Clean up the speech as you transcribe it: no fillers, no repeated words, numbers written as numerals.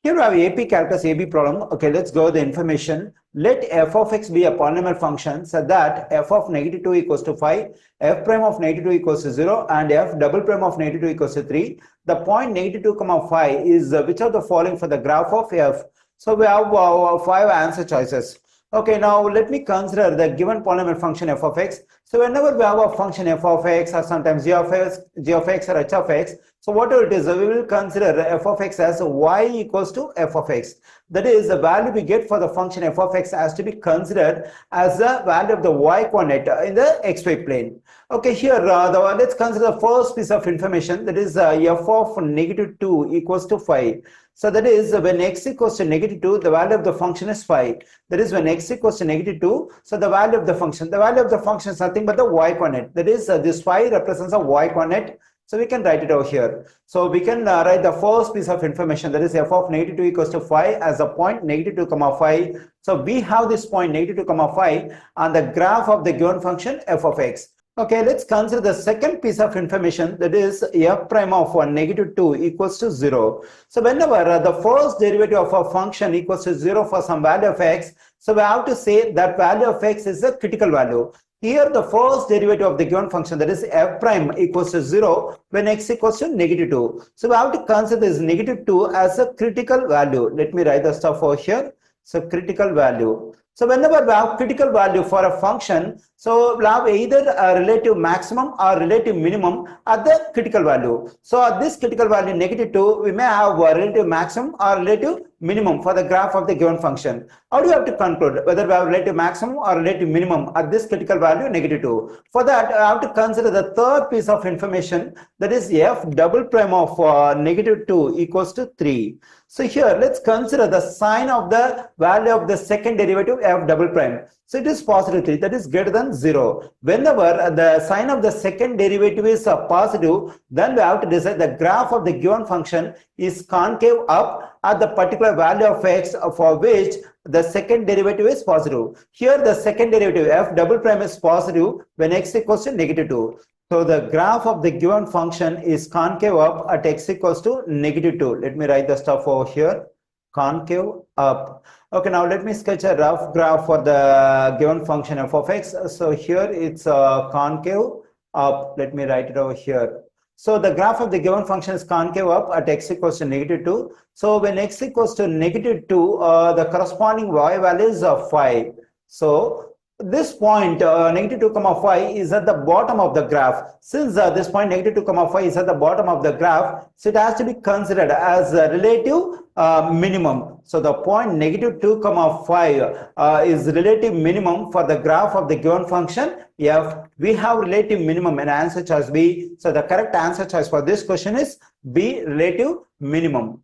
Here we have AP calculus AB problem. Okay, let's go with the information. Let f of x be a polynomial function so that f of negative 2 equals to 5, f prime of negative 2 equals to 0, and f double prime of negative 2 equals to 3. The point negative 2 comma 5 is which of the following for the graph of f? So we have 5 answer choices. Okay, now let me consider the given polynomial function f of x. So whenever we have a function f of x or sometimes g of x or h of x, so whatever it is, we will consider f of x as y equals to f of x. That is, the value we get for the function f of x has to be considered as the value of the y coordinate in the xy plane. Okay, here let's consider the first piece of information, that is f of negative 2 equals to 5. So that is when x equals to negative 2, the value of the function is 5. That is when x equals to negative 2, so the value of the function is nothing but the y coordinate. That is this 5 represents a y coordinate. So we can write it over here. So we can write the first piece of information, that is f of negative 2 equals to 5 as a point negative 2 comma 5. So we have this point negative 2 comma 5 on the graph of the given function f of x. Okay, let's consider the second piece of information, that is f prime of negative 2 equals to 0. So whenever the first derivative of a function equals to 0 for some value of x, so we have to say that value of x is a critical value. Here the first derivative of the given function, that is f prime equals to 0 when x equals to negative 2. So we have to consider this negative 2 as a critical value. Let me write the stuff over here. So critical value. So whenever we have critical value for a function, so we'll have either a relative maximum or relative minimum at the critical value. So at this critical value negative 2, we may have a relative maximum or relative minimum for the graph of the given function. How do you have to conclude whether we have relative maximum or relative minimum at this critical value negative 2? For that, I have to consider the third piece of information, that is f double prime of negative 2 equals to 3. So here let's consider the sign of the value of the second derivative f double prime. So it is positive 3, that is greater than 0. Whenever the sign of the second derivative is positive, then we have to decide the graph of the given function is concave up at the particular value of x for which the second derivative is positive. Here the second derivative f double prime is positive when x equals to negative 2. So the graph of the given function is concave up at x equals to negative 2. Let me write the stuff over here. Concave up. Okay, now let me sketch a rough graph for the given function f of x. So here it's concave up. Let me write it over here. So the graph of the given function is concave up at x equals to negative 2. So when x equals to negative 2, the corresponding y value is 5. So this point negative 2 comma 5 is at the bottom of the graph. Since this point negative 2 comma 5 is at the bottom of the graph, so it has to be considered as a relative minimum. So the point negative 2 comma 5 is relative minimum for the graph of the given function f. We have relative minimum and answer choice B. So the correct answer choice for this question is B, relative minimum.